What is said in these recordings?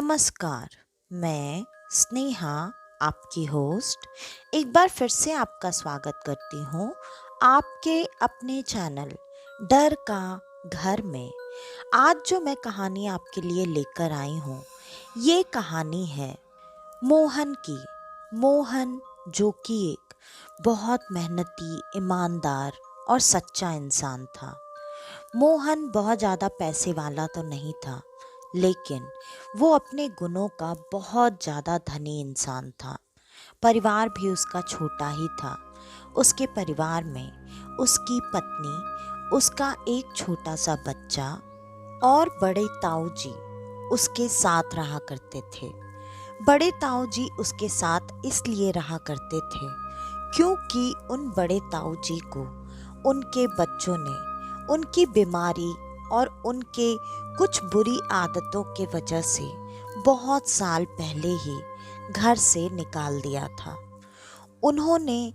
नमस्कार। मैं स्नेहा, आपकी होस्ट, एक बार फिर से आपका स्वागत करती हूँ आपके अपने चैनल डर का घर में। आज जो मैं कहानी आपके लिए लेकर आई हूँ, ये कहानी है मोहन की। मोहन जो कि एक बहुत मेहनती, ईमानदार और सच्चा इंसान था। मोहन बहुत ज़्यादा पैसे वाला तो नहीं था, लेकिन वो अपने गुणों का बहुत ज़्यादा धनी इंसान था। परिवार भी उसका छोटा ही था। उसके परिवार में उसकी पत्नी, उसका एक छोटा सा बच्चा और बड़े ताऊ जी उसके साथ रहा करते थे। बड़े ताऊ जी उसके साथ इसलिए रहा करते थे क्योंकि उन बड़े ताऊ जी को उनके बच्चों ने उनकी बीमारी और उनके कुछ बुरी आदतों के वजह से बहुत साल पहले ही घर से निकाल दिया था। उन्होंने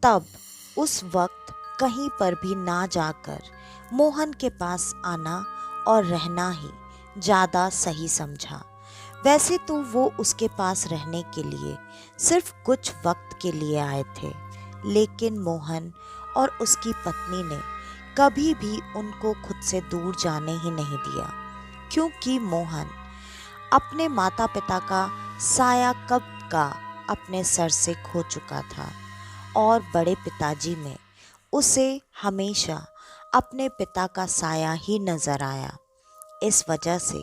तब उस वक्त कहीं पर भी ना जाकर मोहन के पास आना और रहना ही ज़्यादा सही समझा। वैसे तो वो उसके पास रहने के लिए सिर्फ कुछ वक्त के लिए आए थे, लेकिन मोहन और उसकी पत्नी ने कभी भी उनको खुद से दूर जाने ही नहीं दिया, क्योंकि मोहन अपने माता पिता का साया कब का अपने सर से खो चुका था और बड़े पिताजी में उसे हमेशा अपने पिता का साया ही नजर आया। इस वजह से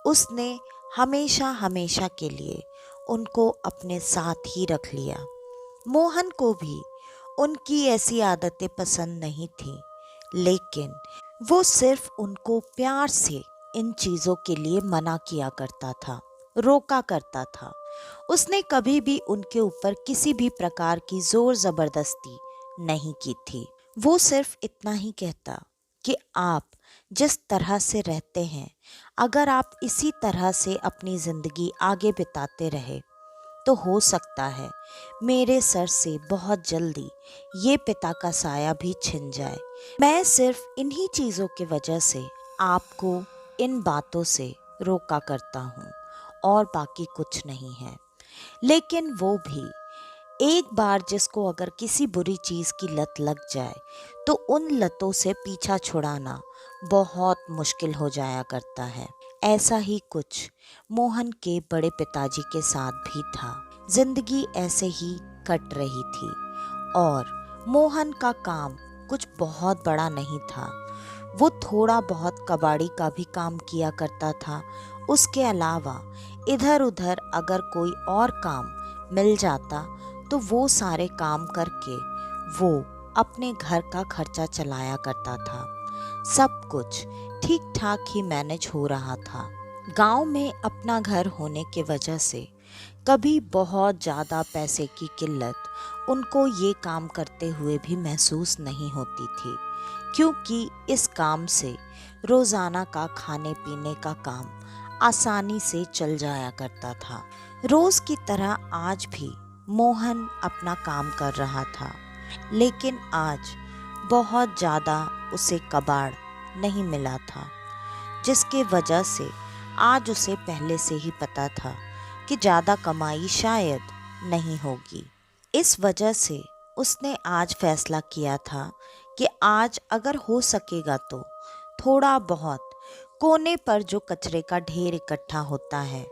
उसने हमेशा हमेशा के लिए उनको अपने साथ ही रख लिया। मोहन को भी उनकी ऐसी आदतें पसंद नहीं थी, लेकिन वो सिर्फ उनको प्यार से इन चीज़ों के लिए मना किया करता था, रोका करता था। उसने कभी भी उनके ऊपर किसी भी प्रकार की जोर ज़बरदस्ती नहीं की थी। वो सिर्फ इतना ही कहता कि आप जिस तरह से रहते हैं, अगर आप इसी तरह से अपनी ज़िंदगी आगे बिताते रहे तो हो सकता है मेरे सर से बहुत जल्दी ये पिता का साया भी छिन जाए। मैं सिर्फ इन्हीं चीज़ों की वजह से आपको इन बातों से रोका करता हूँ और बाकी कुछ नहीं है। लेकिन वो भी एक बार जिसको अगर किसी बुरी चीज़ की लत लग जाए तो उन लतों से पीछा छुड़ाना बहुत मुश्किल हो जाया करता है। ऐसा ही कुछ मोहन के बड़े पिताजी के साथ भी था। जिंदगी ऐसे ही कट रही थी और मोहन का काम कुछ बहुत बड़ा नहीं था। वो थोड़ा बहुत कबाड़ी का भी काम किया करता था। उसके अलावा इधर उधर अगर कोई और काम मिल जाता तो वो सारे काम करके वो अपने घर का खर्चा चलाया करता था। सब कुछ ठीक ठाक ही मैनेज हो रहा था। गांव में अपना घर होने के वजह से कभी बहुत ज़्यादा पैसे की किल्लत उनको ये काम करते हुए भी महसूस नहीं होती थी, क्योंकि इस काम से रोज़ाना का खाने पीने का काम आसानी से चल जाया करता था। रोज़ की तरह आज भी मोहन अपना काम कर रहा था, लेकिन आज बहुत ज़्यादा उसे कबाड़ नहीं मिला था, जिसके वजह से आज उसे पहले से ही पता था कि ज़्यादा कमाई शायद नहीं होगी। इस वजह से उसने आज फैसला किया था कि आज अगर हो सकेगा तो थोड़ा बहुत कोने पर जो कचरे का ढेर इकट्ठा होता है,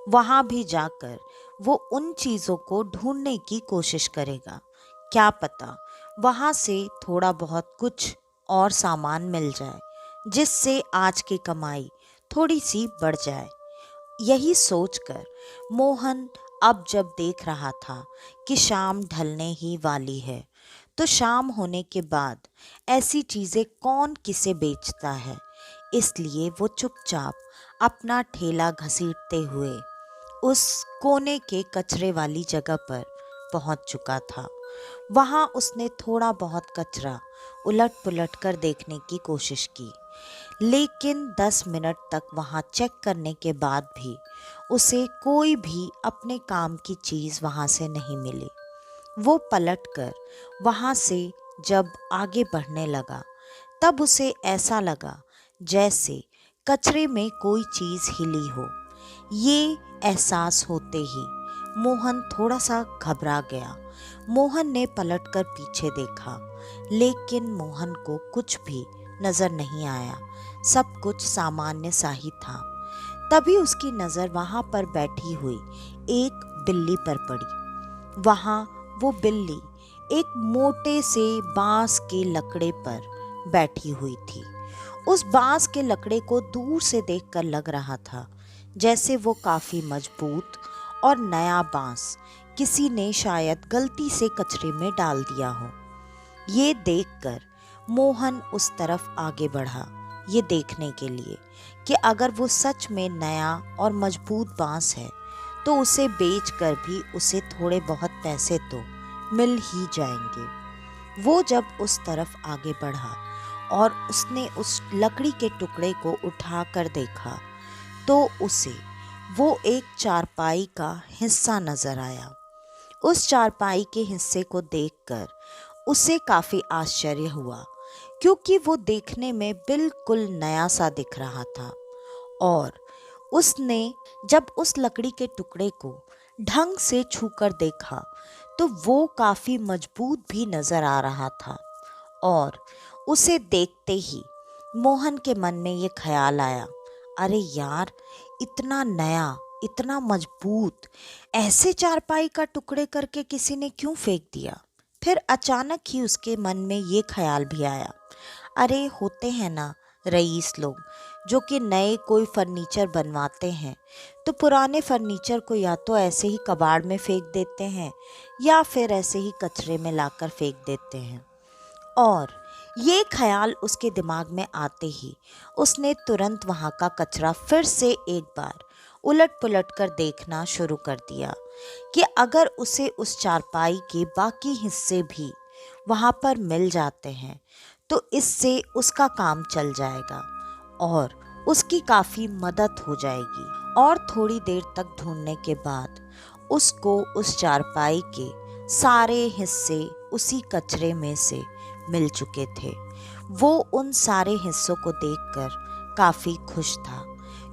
वहाँ भी जाकर वो उन चीज़ों को ढूंढने की कोशिश करेगा। क्या पता वहाँ से थोड़ा बहुत कुछ और सामान मिल जाए, जिससे आज की कमाई थोड़ी सी बढ़ जाए। यही सोचकर मोहन अब जब देख रहा था कि शाम ढलने ही वाली है, तो शाम होने के बाद ऐसी चीज़ें कौन किसे बेचता है, इसलिए वो चुपचाप अपना ठेला घसीटते हुए उस कोने के कचरे वाली जगह पर पहुंच चुका था। वहां उसने थोड़ा बहुत कचरा उलट पुलट कर देखने की कोशिश की, लेकिन 10 मिनट तक वहां चेक करने के बाद भी उसे कोई भी अपने काम की चीज़ वहां से नहीं मिली। वो पलटकर वहां से जब आगे बढ़ने लगा, तब उसे ऐसा लगा जैसे कचरे में कोई चीज़ हिली हो। ये एहसास होते ही मोहन थोड़ा सा घबरा गया। मोहन ने पलटकर पीछे देखा, लेकिन मोहन को कुछ भी नजर नहीं आया। सब कुछ सामान्य सा ही था। तभी उसकी नजर वहां पर बैठी हुई एक बिल्ली पर पड़ी। वहां वो बिल्ली एक मोटे से बांस के लकड़े पर बैठी हुई थी। उस बांस के लकड़े को दूर से देखकर लग रहा था जैसे वो काफी मजबूत और नया बांस किसी ने शायद गलती से कचरे में डाल दिया हो। ये देखकर मोहन उस तरफ आगे बढ़ा, ये देखने के लिए कि अगर वो सच में नया और मजबूत बांस है तो उसे बेचकर भी उसे थोड़े बहुत पैसे तो मिल ही जाएंगे। वो जब उस तरफ आगे बढ़ा और उसने उस लकड़ी के टुकड़े को उठाकर देखा तो उसे वो एक चारपाई का हिस्सा नजर आया। उस चारपाई के हिस्से को देखकर उसे काफी आश्चर्य हुआ, क्योंकि वो देखने में बिल्कुल नया सा दिख रहा था। और उसने जब उस लकड़ी के टुकड़े को ढंग से छूकर देखा तो वो काफी मजबूत भी नजर आ रहा था। और उसे देखते ही मोहन के मन में ये ख्याल आया, अरे यार, इतना नया, इतना मजबूत, ऐसे चारपाई का टुकड़े करके किसी ने क्यों फेंक दिया। फिर अचानक ही उसके मन में ये ख्याल भी आया, अरे होते हैं ना रईस लोग जो कि नए कोई फर्नीचर बनवाते हैं तो पुराने फर्नीचर को या तो ऐसे ही कबाड़ में फेंक देते हैं या फिर ऐसे ही कचरे में लाकर फेंक देते हैं। और ये ख्याल उसके दिमाग में आते ही उसने तुरंत वहाँ का कचरा फिर से एक बार उलट पुलट कर देखना शुरू कर दिया कि अगर उसे उस चारपाई के बाकी हिस्से भी वहाँ पर मिल जाते हैं तो इससे उसका काम चल जाएगा और उसकी काफ़ी मदद हो जाएगी। और थोड़ी देर तक ढूंढने के बाद उसको उस चारपाई के सारे हिस्से उसी कचरे में से मिल चुके थे। वो उन सारे हिस्सों को देखकर काफ़ी खुश था,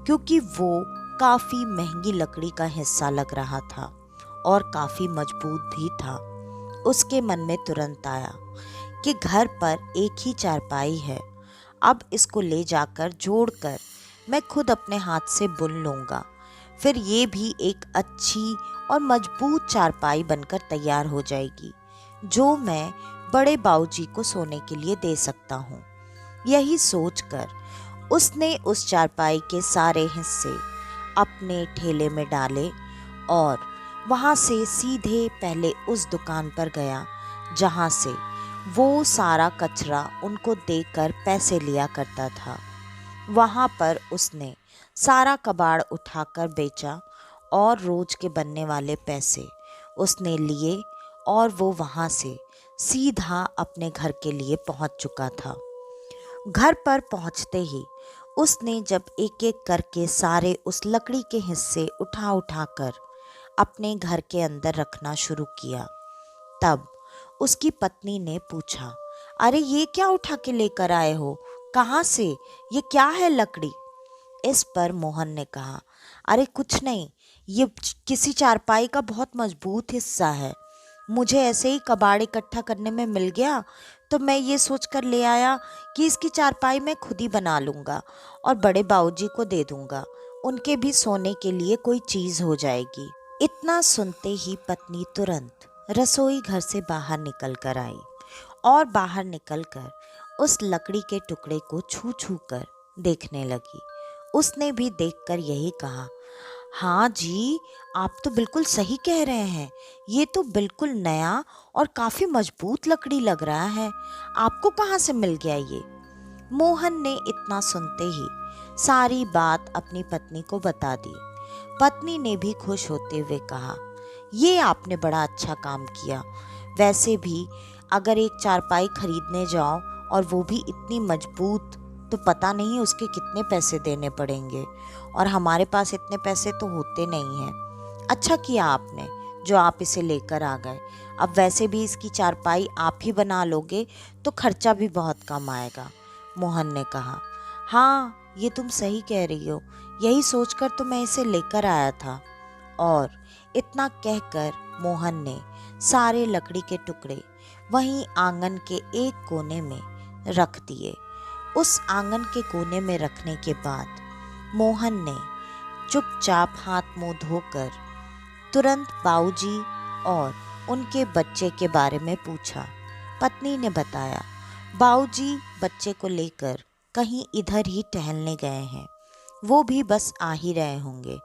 क्योंकि वो काफ़ी महंगी लकड़ी का हिस्सा लग रहा था और काफ़ी मजबूत भी था। उसके मन में तुरंत आया कि घर पर एक ही चारपाई है, अब इसको ले जाकर जोड़कर मैं खुद अपने हाथ से बुन लूँगा, फिर ये भी एक अच्छी और मजबूत चारपाई बनकर तैयार हो जाएगी जो मैं बड़े बाऊजी को सोने के लिए दे सकता हूँ। यही सोचकर उसने उस चारपाई के सारे हिस्से अपने ठेले में डाले और वहाँ से सीधे पहले उस दुकान पर गया जहाँ से वो सारा कचरा उनको देकर पैसे लिया करता था। वहाँ पर उसने सारा कबाड़ उठाकर बेचा और रोज के बनने वाले पैसे उसने लिए और वो वहाँ से सीधा अपने घर के लिए पहुँच चुका था। घर पर पहुँचते ही उसने जब एक एक करके सारे उस लकड़ी के हिस्से उठा उठा कर अपने घर के अंदर रखना शुरू किया, तब उसकी पत्नी ने पूछा, अरे ये क्या उठा के लेकर आए हो, कहाँ से, ये क्या है लकड़ी। इस पर मोहन ने कहा, अरे कुछ नहीं, ये किसी चारपाई का बहुत मजबूत हिस्सा है, मुझे ऐसे ही कबाड़ इकट्ठा करने में मिल गया तो मैं ये सोच कर ले आया कि इसकी चारपाई मैं खुद ही बना लूँगा और बड़े बाऊजी को दे दूँगा, उनके भी सोने के लिए कोई चीज़ हो जाएगी। इतना सुनते ही पत्नी तुरंत रसोई घर से बाहर निकल कर आई और बाहर निकलकर उस लकड़ी के टुकड़े को छू छू कर देखने लगी। उसने भी देखकर यही कहा, हाँ जी, आप तो बिल्कुल सही कह रहे हैं, ये तो बिल्कुल नया और काफी मजबूत लकड़ी लग रहा है, आपको कहाँ से मिल गया ये। मोहन ने इतना सुनते ही सारी बात अपनी पत्नी को बता दी। पत्नी ने भी खुश होते हुए कहा, ये आपने बड़ा अच्छा काम किया, वैसे भी अगर एक चारपाई खरीदने जाओ और वो भी इतनी मजबूत, तो पता नहीं उसके कितने पैसे देने पड़ेंगे और हमारे पास इतने पैसे तो होते नहीं हैं। अच्छा किया आपने जो आप इसे लेकर आ गए, अब वैसे भी इसकी चारपाई आप ही बना लोगे तो खर्चा भी बहुत कम आएगा। मोहन ने कहा, हाँ ये तुम सही कह रही हो, यही सोचकर तो मैं इसे लेकर आया था। और इतना कहकर मोहन ने सारे लकड़ी के टुकड़े वहीं आंगन के एक कोने में रख दिए। उस आंगन के कोने में रखने के बाद मोहन ने चुपचाप हाथ मुंह धोकर तुरंत बाबूजी और उनके बच्चे के बारे में पूछा। पत्नी ने बताया, बाबूजी बच्चे को लेकर कहीं इधर ही टहलने गए हैं, वो भी बस आ ही रहे होंगे।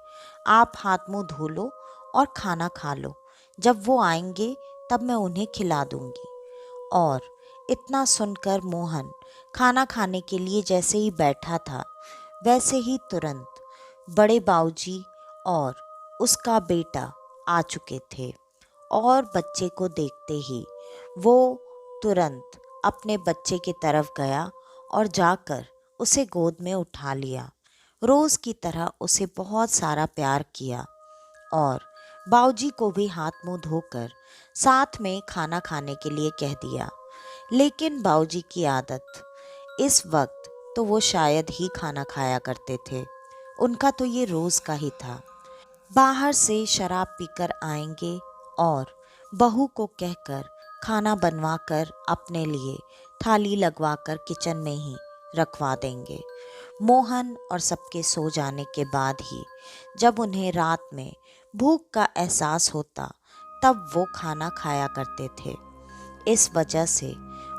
आप हाथ मुंह धो लो और खाना खा लो, जब वो आएंगे तब मैं उन्हें खिला दूंगी। और इतना सुनकर मोहन खाना खाने के लिए जैसे ही बैठा था, वैसे ही तुरंत बड़े बाबूजी और उसका बेटा आ चुके थे। और बच्चे को देखते ही वो तुरंत अपने बच्चे की तरफ गया और जाकर उसे गोद में उठा लिया। रोज की तरह उसे बहुत सारा प्यार किया और बाबूजी को भी हाथ मुंह धोकर साथ में खाना खाने के लिए कह दिया। लेकिन बाबूजी की आदत, इस वक्त तो वो शायद ही खाना खाया करते थे। उनका तो ये रोज का ही था। बाहर से शराब पीकर आएंगे और बहू को कहकर खाना बनवाकर अपने लिए थाली लगवाकर किचन में ही रखवा देंगे। मोहन और सबके सो जाने के बाद ही जब उन्हें रात में भूख का एहसास होता, तब वो खाना खाया करते थे। इस वजह से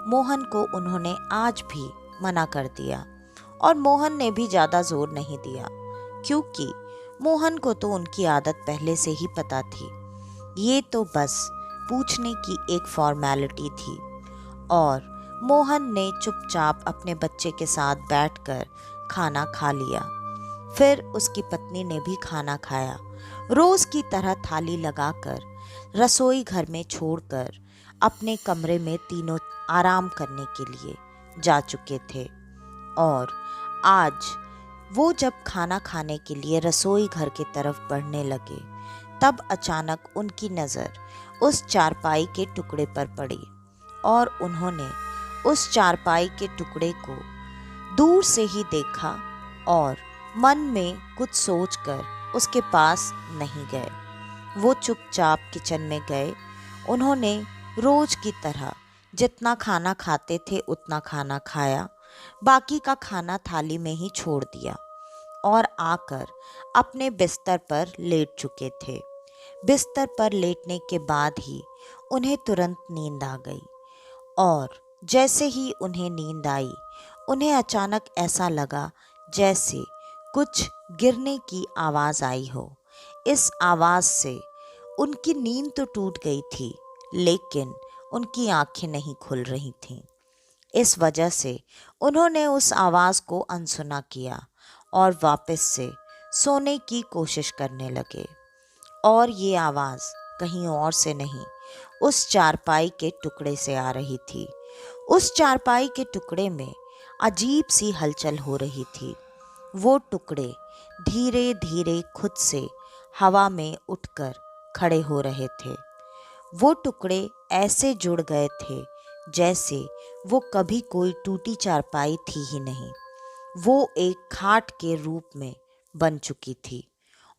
मोहन को उन्होंने आज भी मना कर दिया और मोहन ने भी ज़्यादा जोर नहीं दिया, क्योंकि मोहन को तो उनकी आदत पहले से ही पता थी। ये तो बस पूछने की एक फॉर्मेलिटी थी। और मोहन ने चुपचाप अपने बच्चे के साथ बैठकर खाना खा लिया। फिर उसकी पत्नी ने भी खाना खाया। रोज की तरह थाली लगाकर रसोई घर में छोड़कर अपने कमरे में तीनों आराम करने के लिए जा चुके थे। और आज वो जब खाना खाने के लिए रसोई घर की तरफ बढ़ने लगे, तब अचानक उनकी नज़र उस चारपाई के टुकड़े पर पड़ी और उन्होंने उस चारपाई के टुकड़े को दूर से ही देखा और मन में कुछ सोचकर उसके पास नहीं गए। वो चुपचाप किचन में गए। उन्होंने रोज की तरह जितना खाना खाते थे उतना खाना खाया, बाकी का खाना थाली में ही छोड़ दिया और आकर अपने बिस्तर पर लेट चुके थे। बिस्तर पर लेटने के बाद ही उन्हें तुरंत नींद आ गई। और जैसे ही उन्हें नींद आई, उन्हें अचानक ऐसा लगा जैसे कुछ गिरने की आवाज़ आई हो। इस आवाज़ से उनकी नींद तो टूट गई थी, लेकिन उनकी आंखें नहीं खुल रही थीं। इस वजह से उन्होंने उस आवाज़ को अनसुना किया और वापस से सोने की कोशिश करने लगे। और ये आवाज़ कहीं और से नहीं, उस चारपाई के टुकड़े से आ रही थी। उस चारपाई के टुकड़े में अजीब सी हलचल हो रही थी। वो टुकड़े धीरे धीरे खुद से हवा में उठकर खड़े हो रहे थे। वो टुकड़े ऐसे जुड़ गए थे जैसे वो कभी कोई टूटी चारपाई थी ही नहीं। वो एक खाट के रूप में बन चुकी थी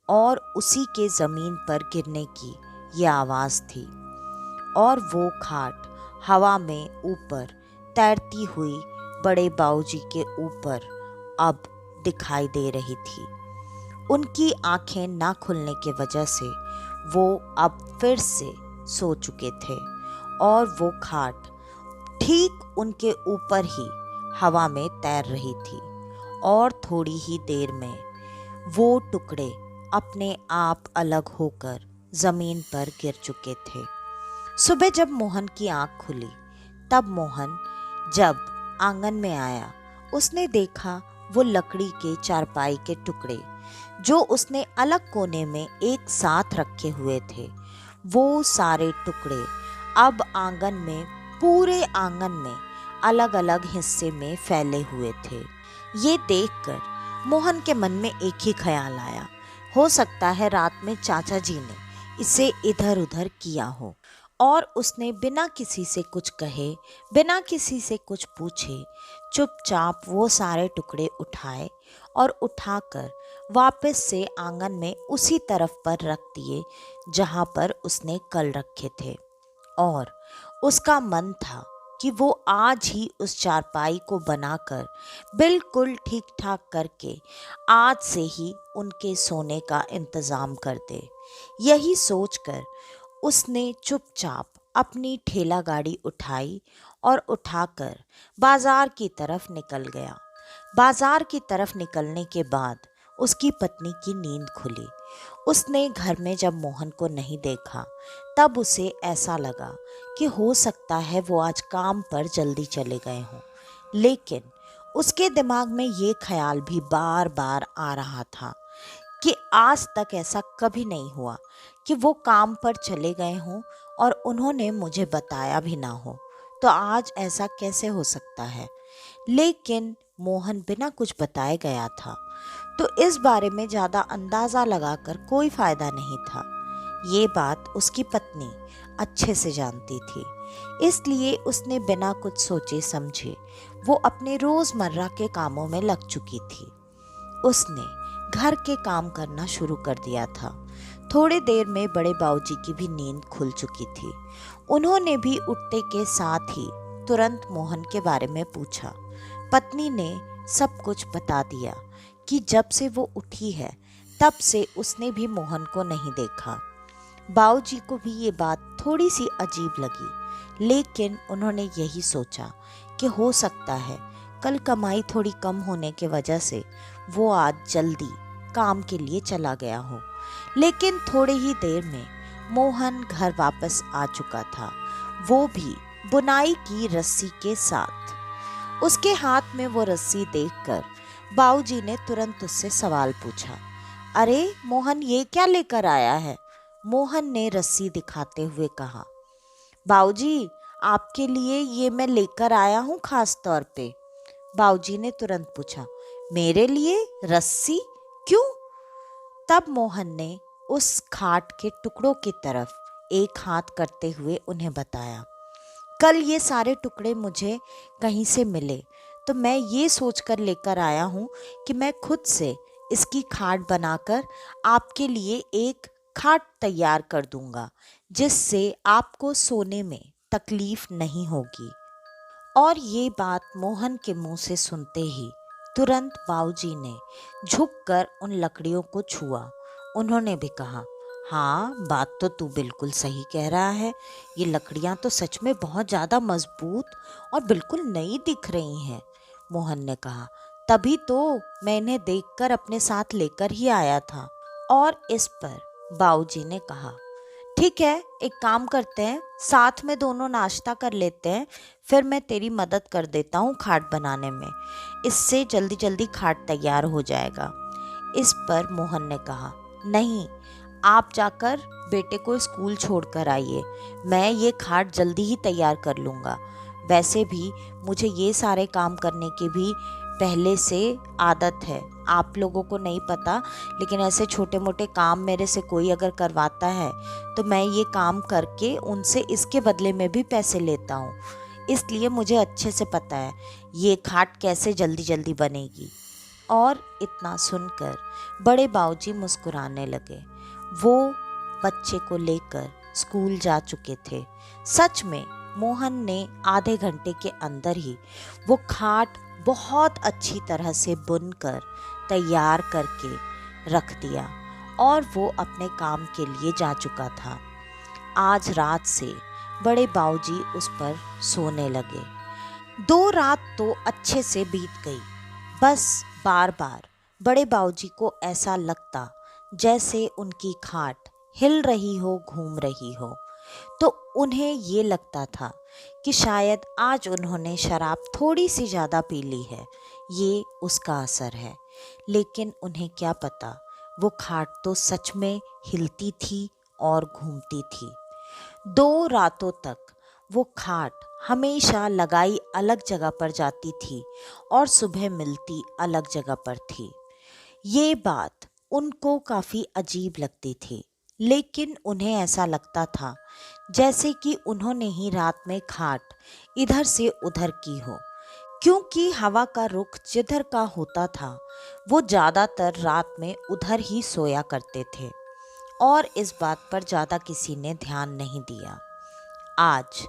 और उसी के ज़मीन पर गिरने की ये आवाज़ थी। और वो खाट हवा में ऊपर तैरती हुई बड़े बाबूजी के ऊपर अब दिखाई दे रही थी। उनकी आंखें ना खुलने की वजह से वो अब फिर से सो चुके थे और वो खाट ठीक उनके ऊपर ही हवा में तैर रही थी। और थोड़ी ही देर में वो टुकड़े अपने आप अलग होकर जमीन पर गिर चुके थे। सुबह जब मोहन की आंख खुली, तब मोहन जब आंगन में आया, उसने देखा वो लकड़ी के चारपाई के टुकड़े जो उसने अलग कोने में एक साथ रखे हुए थे, वो सारे टुकड़े अब आंगन में, पूरे आंगन में अलग अलग हिस्से में फैले हुए थे। ये देखकर मोहन के मन में एक ही ख्याल आया, हो सकता है रात में चाचा जी ने इसे इधर उधर किया हो और उसने बिना किसी से कुछ कहे, बिना किसी से कुछ पूछे, चुपचाप वो सारे टुकड़े उठाए और उठाकर वापस से आंगन में उसी तरफ पर रख दिए जहां पर उसने कल रखे थे। और उसका मन था कि वो आज ही उस चारपाई को बनाकर बिल्कुल ठीक ठाक करके आज से ही उनके सोने का इंतजाम कर दे। यही सोचकर उसने चुपचाप अपनी ठेला गाड़ी उठाई और उठाकर बाजार की तरफ निकल गया। बाजार की तरफ निकलने के बाद उसकी पत्नी की नींद खुली। उसने घर में जब मोहन को नहीं देखा तब उसे ऐसा लगा कि हो सकता है वो आज काम पर जल्दी चले गए हों। लेकिन उसके दिमाग में ये ख्याल भी बार बार आ रहा था कि आज तक ऐसा कभी नहीं हुआ कि वो काम पर चले गए हों और उन्होंने मुझे बताया भी ना हो। तो आज ऐसा कैसे हो सकता है। लेकिन मोहन बिना कुछ बताए गया था, तो इस बारे में ज़्यादा अंदाज़ा लगाकर कोई फ़ायदा नहीं था। ये बात उसकी पत्नी अच्छे से जानती थी, इसलिए उसने बिना कुछ सोचे समझे वो अपने रोज़मर्रा के कामों में लग चुकी थी। उसने घर के काम करना शुरू कर दिया था। थोड़ी देर में बड़े बाबूजी की भी नींद खुल चुकी थी। उन्होंने भी उठते के साथ ही तुरंत मोहन के बारे में पूछा। पत्नी ने सब कुछ बता दिया कि जब से वो उठी है तब से उसने भी मोहन को नहीं देखा। बाबूजी को भी ये बात थोड़ी सी अजीब लगी, लेकिन उन्होंने यही सोचा कि हो सकता है कल कमाई थोड़ी कम होने की वजह से वो आज जल्दी काम के लिए चला गया हो। लेकिन थोड़ी ही देर में मोहन घर वापस आ चुका था, वो भी बुनाई की रस्सी के साथ। उसके हाथ में वो रस्सी देखकर बाबूजी ने तुरंत उससे सवाल पूछा, अरे मोहन, ये क्या लेकर आया है? मोहन ने रस्सी दिखाते हुए कहा, बाबूजी, आपके लिए ये मैं लेकर आया हूँ खास तौर पे। बाबूजी ने तुरंत पूछा, मेरे लिए रस्सी? क्यों? तब मोहन ने उस खाट के टुकड़ों की तरफ एक हाथ करते हुए उन्हें बताया, कल ये सारे टुकड़े मुझे कहीं से मिले, तो मैं ये सोचकर लेकर आया हूँ कि मैं खुद से इसकी खाट बनाकर आपके लिए एक खाट तैयार कर दूंगा, जिससे आपको सोने में तकलीफ नहीं होगी। और ये बात मोहन के मुंह से सुनते ही तुरंत बाबूजी ने झुककर उन लकड़ियों को छुआ। उन्होंने भी कहा, हाँ, बात तो तू बिल्कुल सही कह रहा है। ये लकड़ियाँ तो सच में बहुत ज़्यादा मजबूत और बिल्कुल नई दिख रही हैं। मोहन ने कहा, तभी तो मैं इन्हें देखकर अपने साथ लेकर ही आया था। और इस पर बाबूजी ने कहा, ठीक है, एक काम करते हैं, साथ में दोनों नाश्ता कर लेते हैं, फिर मैं तेरी मदद कर देता हूँ खाट बनाने में। इससे जल्दी जल्दी खाट तैयार हो जाएगा। इस पर मोहन ने कहा, नहीं, आप जाकर बेटे को स्कूल छोड़कर आइए, मैं ये खाट जल्दी ही तैयार कर लूँगा। वैसे भी मुझे ये सारे काम करने की भी पहले से आदत है, आप लोगों को नहीं पता, लेकिन ऐसे छोटे मोटे काम मेरे से कोई अगर करवाता है तो मैं ये काम करके उनसे इसके बदले में भी पैसे लेता हूँ। इसलिए मुझे अच्छे से पता है ये खाट कैसे जल्दी जल्दी बनेगी। और इतना सुनकर बड़े बाबूजी मुस्कुराने लगे। वो बच्चे को लेकर स्कूल जा चुके थे। सच में मोहन ने आधे घंटे के अंदर ही वो खाट बहुत अच्छी तरह से बुनकर तैयार करके रख दिया और वो अपने काम के लिए जा चुका था। आज रात से बड़े बाबूजी उस पर सोने लगे। 2 रात तो अच्छे से बीत गई। बस बार बार बड़े बाबूजी को ऐसा लगता जैसे उनकी खाट हिल रही हो, घूम रही हो। तो उन्हें ये लगता था कि शायद आज उन्होंने शराब थोड़ी सी ज़्यादा पी ली है, ये उसका असर है। लेकिन उन्हें क्या पता, वो खाट तो सच में हिलती थी और घूमती थी। 2 रातों तक वो खाट हमेशा लगाई अलग जगह पर जाती थी और सुबह मिलती अलग जगह पर थी। ये बात उनको काफ़ी अजीब लगती थी, लेकिन उन्हें ऐसा लगता था जैसे कि उन्होंने ही रात में खाट इधर से उधर की हो, क्योंकि हवा का रुख जिधर का होता था वो ज़्यादातर रात में उधर ही सोया करते थे और इस बात पर ज़्यादा किसी ने ध्यान नहीं दिया। आज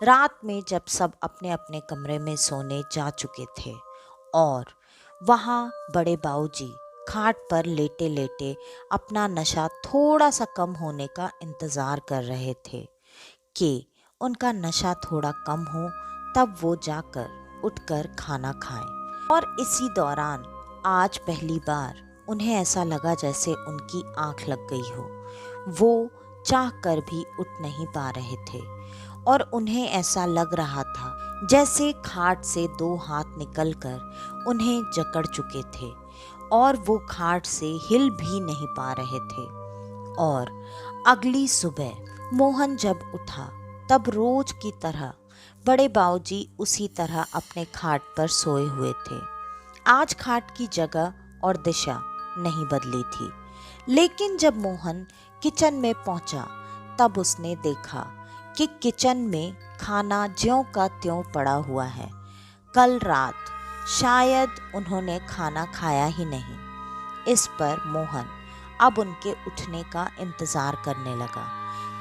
रात में जब सब अपने अपने कमरे में सोने जा चुके थे और वहाँ बड़े बाऊजी खाट पर लेटे लेटे अपना नशा थोड़ा सा कम होने का इंतज़ार कर रहे थे कि उनका नशा थोड़ा कम हो, तब वो जाकर उठकर खाना खाएं। और इसी दौरान आज पहली बार उन्हें ऐसा लगा जैसे उनकी आंख लग गई हो। वो चाह कर भी उठ नहीं पा रहे थे और उन्हें ऐसा लग रहा था जैसे खाट से दो हाथ निकलकर उन्हें जकड़ चुके थे और वो खाट से हिल भी नहीं पा रहे थे। और अगली सुबह मोहन जब उठा तब रोज की तरह बड़े बाऊजी उसी तरह अपने खाट पर सोए हुए थे। आज खाट की जगह और दिशा नहीं बदली थी, लेकिन जब मोहन किचन में पहुंचा तब उसने देखा कि किचन में खाना ज्यों का त्यों पड़ा हुआ है। कल रात शायद उन्होंने खाना खाया ही नहीं। इस पर मोहन अब उनके उठने का इंतज़ार करने लगा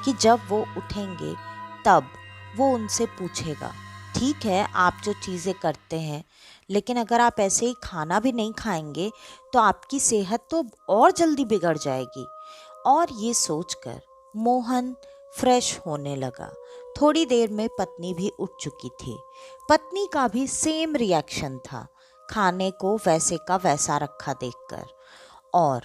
कि जब वो उठेंगे तब वो उनसे पूछेगा, ठीक है आप जो चीज़ें करते हैं, लेकिन अगर आप ऐसे ही खाना भी नहीं खाएंगे तो आपकी सेहत तो और जल्दी बिगड़ जाएगी। और ये सोचकर मोहन फ्रेश होने लगा। थोड़ी देर में पत्नी भी उठ चुकी थी। पत्नी का भी सेम रिएक्शन था, खाने को वैसे का वैसा रखा देखकर। और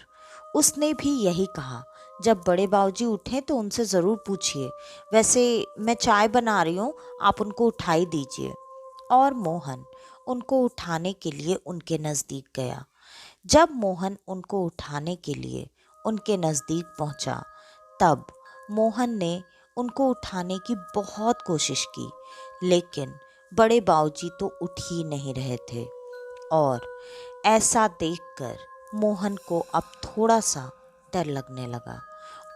उसने भी यही कहा, जब बड़े बाबूजी उठे तो उनसे ज़रूर पूछिए, वैसे मैं चाय बना रही हूँ, आप उनको उठाई दीजिए। और मोहन उनको उठाने के लिए उनके नज़दीक गया। जब मोहन उनको उठाने के लिए उनके नज़दीक पहुंचा तब मोहन ने उनको उठाने की बहुत कोशिश की, लेकिन बड़े बाऊजी तो उठ ही नहीं रहे थे। और ऐसा देखकर मोहन को अब थोड़ा सा डर लगने लगा।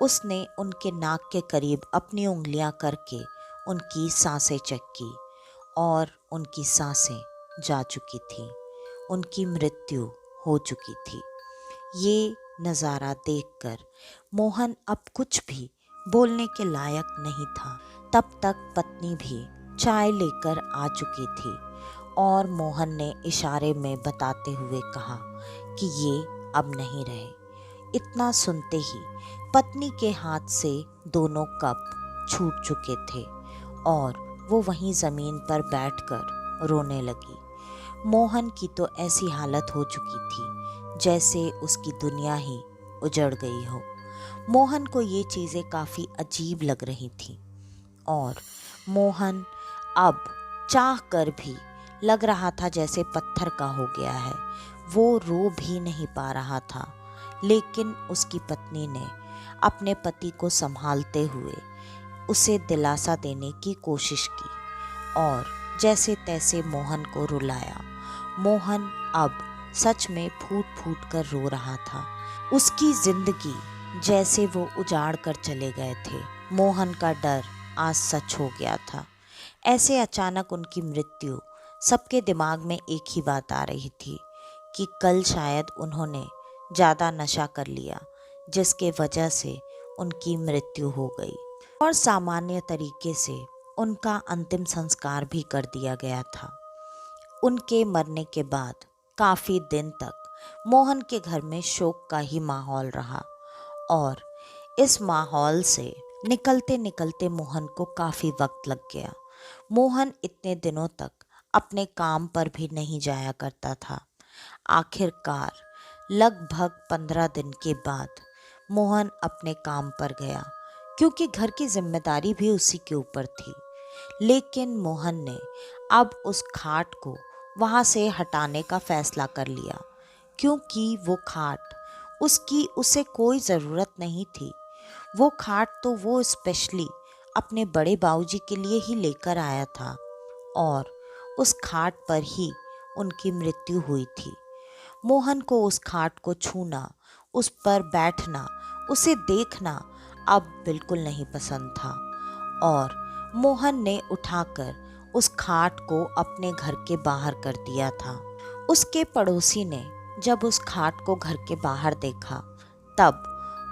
उसने उनके नाक के करीब अपनी उंगलियां करके उनकी सांसें चेक की और उनकी सांसें जा चुकी थी, उनकी मृत्यु हो चुकी थी। ये नज़ारा देखकर मोहन अब कुछ भी बोलने के लायक नहीं था। तब तक पत्नी भी चाय लेकर आ चुकी थी और मोहन ने इशारे में बताते हुए कहा कि ये अब नहीं रहे। इतना सुनते ही पत्नी के हाथ से दोनों कप छूट चुके थे और वो वहीं ज़मीन पर बैठकर रोने लगी। मोहन की तो ऐसी हालत हो चुकी थी जैसे उसकी दुनिया ही उजड़ गई हो। मोहन को ये चीज़ें काफ़ी अजीब लग रही थीं और मोहन अब चाह कर भी लग रहा था जैसे पत्थर का हो गया है। वो रो भी नहीं पा रहा था, लेकिन उसकी पत्नी ने अपने पति को संभालते हुए उसे दिलासा देने की कोशिश की और जैसे तैसे मोहन को रुलाया। मोहन अब सच में फूट फूट कर रो रहा था। उसकी जिंदगी जैसे वो उजाड़ कर चले गए थे। मोहन का डर आज सच हो गया था। ऐसे अचानक उनकी मृत्यु, सबके दिमाग में एक ही बात आ रही थी कि कल शायद उन्होंने ज़्यादा नशा कर लिया, जिसके वजह से उनकी मृत्यु हो गई और सामान्य तरीके से उनका अंतिम संस्कार भी कर दिया गया था। उनके मरने के बाद काफ़ी दिन तक मोहन के घर में शोक का ही माहौल रहा और इस माहौल से निकलते निकलते मोहन को काफ़ी वक्त लग गया। मोहन इतने दिनों तक अपने काम पर भी नहीं जाया करता था। आखिरकार लगभग 15 दिन के बाद मोहन अपने काम पर गया, क्योंकि घर की जिम्मेदारी भी उसी के ऊपर थी। लेकिन मोहन ने अब उस खाट को वहाँ से हटाने का फैसला कर लिया, क्योंकि वो खाट उसे कोई ज़रूरत नहीं थी। वो खाट तो वो स्पेशली अपने बड़े बाऊजी के लिए ही लेकर आया था और उस खाट पर ही उनकी मृत्यु हुई थी। मोहन को उस खाट को छूना, उस पर बैठना, उसे देखना अब बिल्कुल नहीं पसंद था और मोहन ने उठाकर उस खाट को अपने घर के बाहर कर दिया था। उसके पड़ोसी ने जब उस खाट को घर के बाहर देखा तब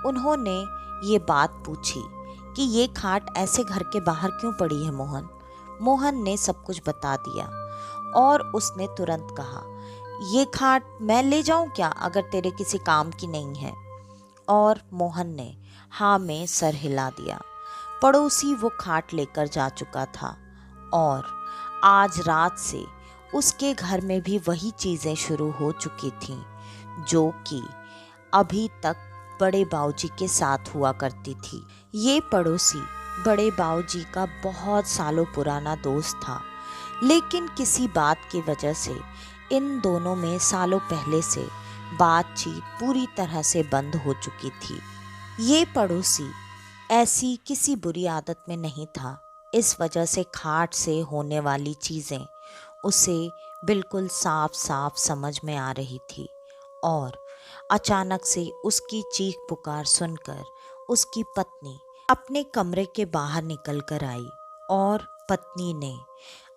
उन्होंने ये बात पूछी कि ये खाट ऐसे घर के बाहर क्यों पड़ी है मोहन। मोहन ने सब कुछ बता दिया और उसने तुरंत कहा, ये खाट मैं ले जाऊं क्या अगर तेरे किसी काम की नहीं है। और मोहन ने हाँ में सर हिला दिया। पड़ोसी वो खाट लेकर जा चुका था और आज रात से उसके घर में भी वही चीज़ें शुरू हो चुकी थीं जो कि अभी तक बड़े बाऊजी के साथ हुआ करती थी। ये पड़ोसी बड़े बाऊजी का बहुत सालों पुराना दोस्त था, लेकिन किसी बात की वजह से इन दोनों में सालों पहले से बातचीत पूरी तरह से बंद हो चुकी थी। ये पड़ोसी ऐसी किसी बुरी आदत में नहीं था, इस वजह से खाट से होने वाली चीज़ें उसे बिल्कुल साफ साफ समझ में आ रही थी। और अचानक से उसकी चीख पुकार सुनकर उसकी पत्नी अपने कमरे के बाहर निकल कर आई और पत्नी ने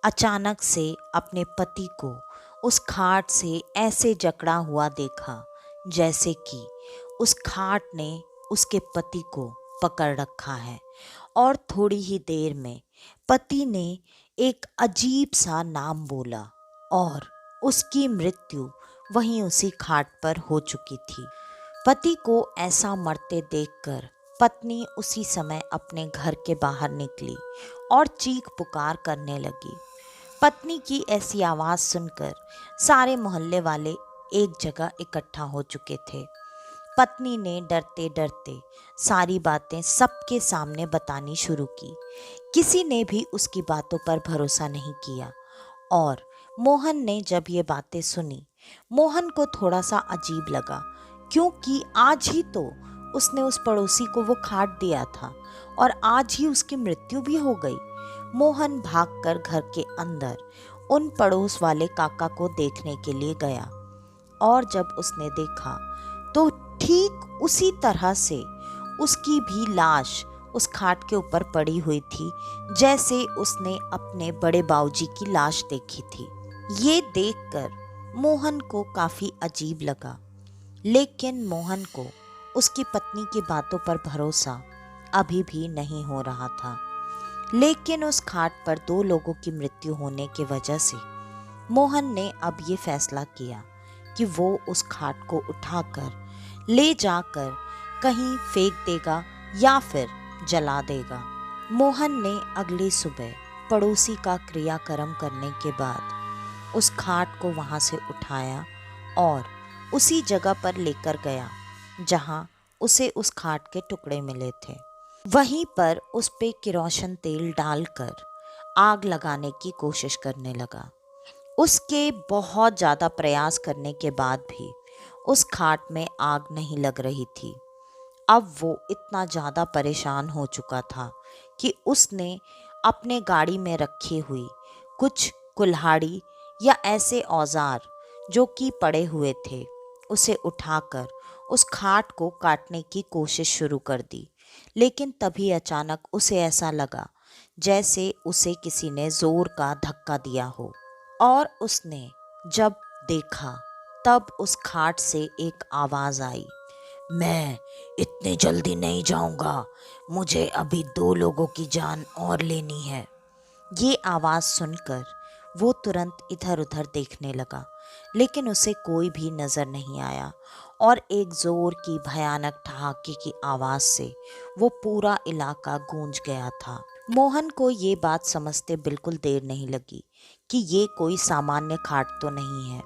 अचानक से अपने पति को उस खाट से ऐसे जकड़ा हुआ देखा जैसे कि उस खाट ने उसके पति को पकड़ रखा है। और थोड़ी ही देर में पति ने एक अजीब सा नाम बोला और उसकी मृत्यु वहीं उसी खाट पर हो चुकी थी। पति को ऐसा मरते देखकर पत्नी उसी समय अपने घर के बाहर निकली और चीख पुकार करने लगी। पत्नी की ऐसी आवाज़ सुनकर सारे मोहल्ले वाले एक जगह इकट्ठा हो चुके थे। पत्नी ने डरते डरते सारी बातें सबके सामने बतानी शुरू की। किसी ने भी उसकी बातों पर भरोसा नहीं किया और मोहन ने जब ये बातें सुनी, मोहन को थोड़ा सा अजीब लगा, क्योंकि आज ही तो उसने उस पड़ोसी को वो खाट दिया था और आज ही उसकी मृत्यु भी हो गई। मोहन भागकर घर के अंदर उन पड़ोस वाले काका को देखने के लिए गया और जब उसने देखा तो ठीक उसी तरह से उसकी भी लाश उस खाट के ऊपर पड़ी हुई थी जैसे उसने अपने बड़े बाऊजी की लाश देखी थी। ये देखकर मोहन को काफी अजीब लगा, लेकिन मोहन को उसकी पत्नी की बातों पर भरोसा अभी भी नहीं हो रहा था। लेकिन उस खाट पर 2 लोगों की मृत्यु होने की वजह से मोहन ने अब ये फैसला किया कि वो उस खाट को उठाकर ले जाकर कहीं फेंक देगा या फिर जला देगा। मोहन ने अगली सुबह पड़ोसी का क्रियाक्रम करने के बाद उस खाट को वहां से उठाया और उसी जगह पर लेकर गया जहां उसे उस खाट के टुकड़े मिले थे। वहीं पर उस पे किरोसिन तेल डालकर आग लगाने की कोशिश करने लगा। उसके बहुत ज़्यादा प्रयास करने के बाद भी उस खाट में आग नहीं लग रही थी। अब वो इतना ज़्यादा परेशान हो चुका था कि उसने अपने गाड़ी में रखी हुई कुछ कुल्हाड़ी या ऐसे औजार जो कि पड़े हुए थे उसे उठाकर उस खाट को काटने की कोशिश शुरू कर दी। लेकिन तभी अचानक उसे ऐसा लगा जैसे उसे किसी ने जोर का धक्का दिया हो और उसने जब देखा तब उस खाट से एक आवाज़ आई, मैं इतनी जल्दी नहीं जाऊंगा, मुझे अभी 2 लोगों की जान और लेनी है। ये आवाज़ सुनकर वो तुरंत इधर उधर देखने लगा, लेकिन उसे कोई भी नज़र नहीं आया और एक ज़ोर की भयानक ठहाके की आवाज़ से वो पूरा इलाका गूंज गया था। मोहन को ये बात समझते बिल्कुल देर नहीं लगी कि ये कोई सामान्य खाट तो नहीं है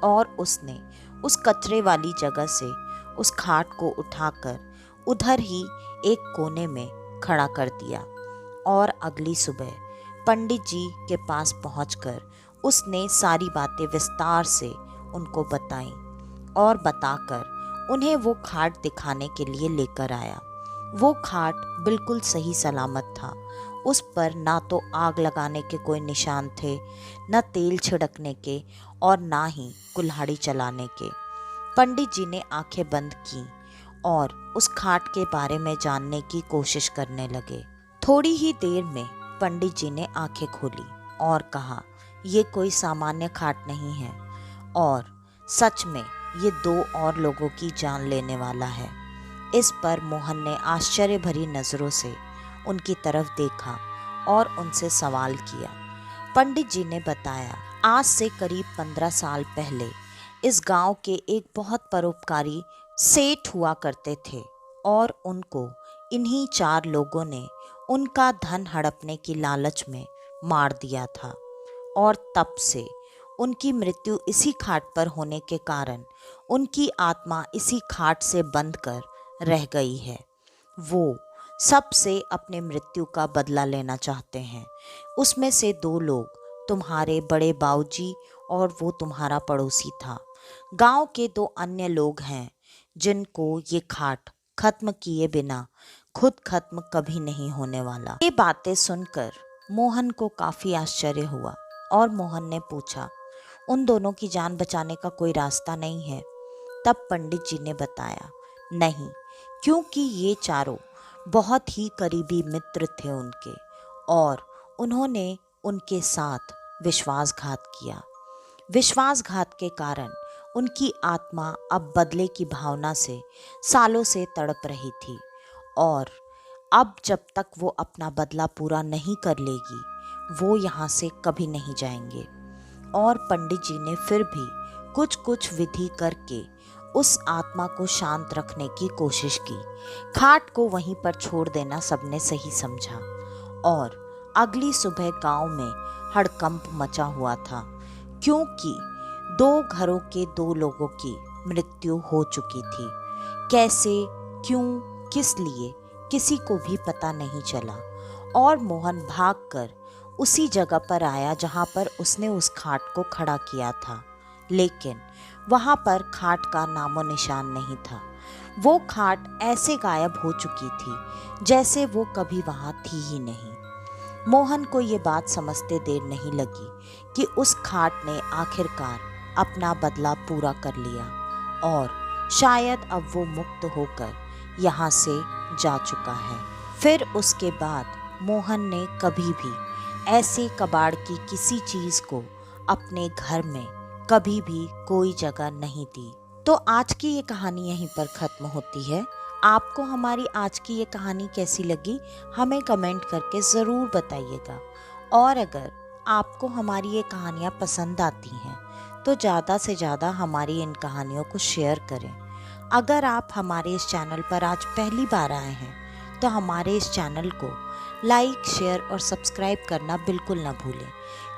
और उसने उस कचरे वाली जगह से उस खाट को उठाकर उधर ही एक कोने में खड़ा कर दिया और अगली सुबह पंडित जी के पास पहुंचकर उसने सारी बातें विस्तार से उनको बताईं और बताकर उन्हें वो खाट दिखाने के लिए लेकर आया। वो खाट बिल्कुल सही सलामत था। उस पर ना तो आग लगाने के कोई निशान थे, न तेल छिड़कने के और ना ही कुल्हाड़ी चलाने के। पंडित जी ने आंखें बंद की और उस खाट के बारे में जानने की कोशिश करने लगे। थोड़ी ही देर में पंडित जी ने आंखें खोली और कहा, ये कोई सामान्य खाट नहीं है और सच में ये 2 और लोगों की जान लेने वाला है। इस पर मोहन ने आश्चर्य भरी नजरों से उनकी तरफ देखा और उनसे सवाल किया। पंडित जी ने बताया, आज से करीब 15 साल पहले इस गांव के एक बहुत परोपकारी सेठ हुआ करते थे और उनको इन्हीं 4 लोगों ने उनका धन हड़पने की लालच में मार दिया था और तब से उनकी मृत्यु इसी खाट पर होने के कारण उनकी आत्मा इसी खाट से बंध कर रह गई है। वो सबसे अपने मृत्यु का बदला लेना चाहते हैं। उसमें से 2 लोग तुम्हारे बड़े बाऊजी और वो तुम्हारा पड़ोसी था। गांव के 2 अन्य लोग हैं जिनको ये खाट खत्म किए बिना खुद खत्म कभी नहीं होने वाला। ये बातें सुनकर मोहन को काफी आश्चर्य हुआ और मोहन ने पूछा, उन दोनों की जान बचाने का कोई रास्ता नहीं है? तब पंडित जी ने बताया, नहीं, क्योंकि ये चारों बहुत ही करीबी मित्र थे उनके और उन्होंने उनके साथ विश्वासघात किया। विश्वासघात के कारण उनकी आत्मा अब बदले की भावना से सालों से तड़प रही थी और अब जब तक वो अपना बदला पूरा नहीं कर लेगी, वो यहाँ से कभी नहीं जाएंगे। और पंडित जी ने फिर भी कुछ कुछ विधि करके उस आत्मा को शांत रखने की कोशिश की। खाट को वहीं पर छोड़ देना सबने सही समझा और अगली सुबह गांव में हड़कंप मचा हुआ था, क्योंकि 2 घरों के 2 लोगों की मृत्यु हो चुकी थी। कैसे, क्यों, किस लिए, किसी को भी पता नहीं चला और मोहन भागकर उसी जगह पर आया जहां पर उसने उस खाट को खड़ा किया था, लेकिन वहां पर खाट का नामो निशान नहीं था। वो खाट ऐसे गायब हो चुकी थी जैसे वो कभी वहां थी ही नहीं। मोहन को ये बात समझते देर नहीं लगी कि उस खाट ने आखिरकार अपना बदला पूरा कर लिया और शायद अब वो मुक्त होकर यहाँ से जा चुका है। फिर उसके बाद मोहन ने कभी भी ऐसे कबाड़ की किसी चीज को अपने घर में कभी भी कोई जगह नहीं दी। तो आज की ये कहानी यहीं पर खत्म होती है। आपको हमारी आज की ये कहानी कैसी लगी, हमें कमेंट करके ज़रूर बताइएगा। और अगर आपको हमारी ये कहानियाँ पसंद आती हैं तो ज़्यादा से ज़्यादा हमारी इन कहानियों को शेयर करें। अगर आप हमारे इस चैनल पर आज पहली बार आए हैं तो हमारे इस चैनल को लाइक, शेयर और सब्सक्राइब करना बिल्कुल ना भूलें,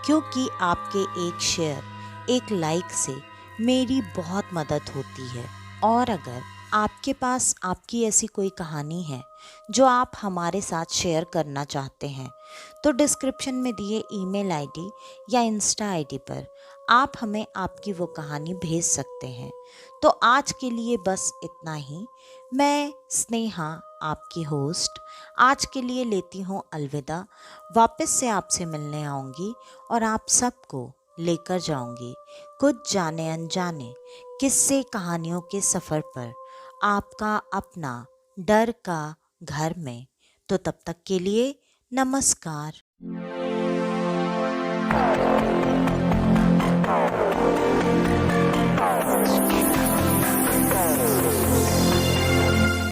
क्योंकि आपके एक शेयर, एक लाइक से मेरी बहुत मदद होती है। और अगर आपके पास आपकी ऐसी कोई कहानी है जो आप हमारे साथ शेयर करना चाहते हैं तो डिस्क्रिप्शन में दिए ईमेल आईडी या इंस्टा आईडी पर आप हमें आपकी वो कहानी भेज सकते हैं। तो आज के लिए बस इतना ही। मैं स्नेहा, आपकी होस्ट, आज के लिए लेती हूँ अलविदा। वापस से आपसे मिलने आऊँगी और आप सबको लेकर जाऊँगी कुछ जाने अनजाने किस्से कहानियों के सफ़र पर, आपका अपना डर का घर में। तो तब तक के लिए नमस्कार।